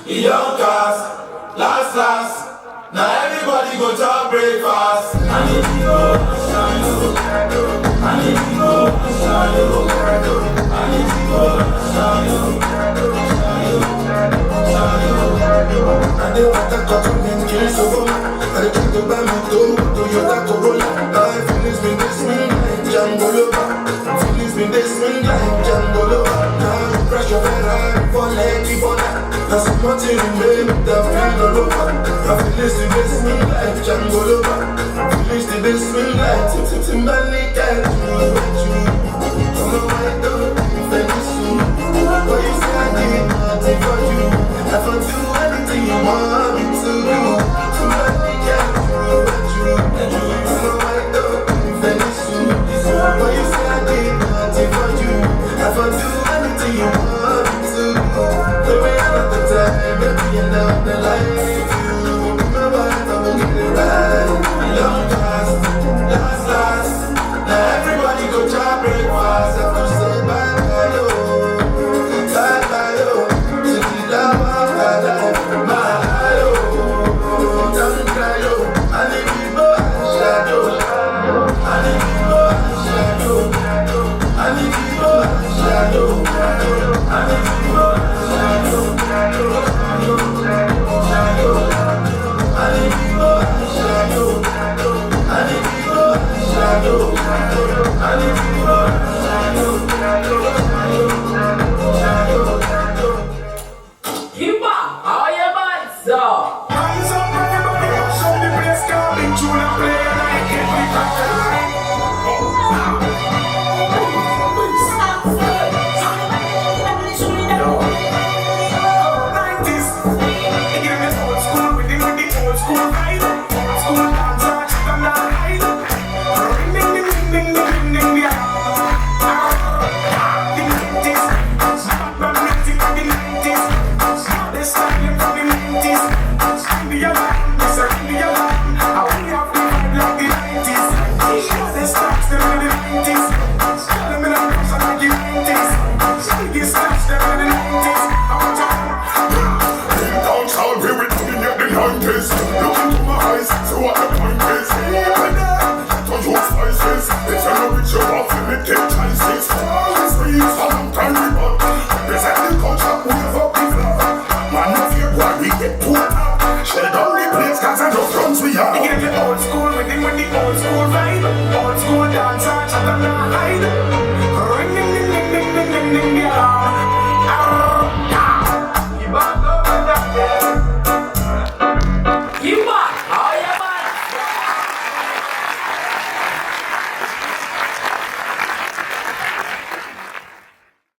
Young cast, last. Now everybody go to breakfast. I need to go shine you. I need to go shine you. I need to go shine you. I dey want to cut on them kids so I dey try to buy my Toyota Corolla. My feelings been this swing like Django Lover. Feelings been this swing like Django Lover. Now you crash your Ferrari for Lekki Bona. Now so much in the make the feel all over. My feelings been this swing like Django Lover. Feelings been this swing like Timberlake and you. Come on, I don't think it's you. But you say I did nothing for you. I can do anything you want me to do. Somebody can do you. Come on, I don't think it's you. But you say I did nothing for you. I can do anything you want me to do. Maybe another time, maybe another life. You remember if I will get it right. Long last. Now everybody go try breakfast. Have to say bye-bye, yo. Bye-bye, yo. To the love of my life. My life, yo. Don't cry, yo. I need people and shadow. I need people and shadow. I need people and shadow. I need people and shadow. I need people and shadow. I need people and shadow. I need people and shadow. Keep up, all your butts up. Hands up, everybody, show the place can't be tune and play and I get me back alive. Old school with the old school vibe. Old school dancer, chat and hide. Ring, ding, ding, ding, ding, ding, ding, ding.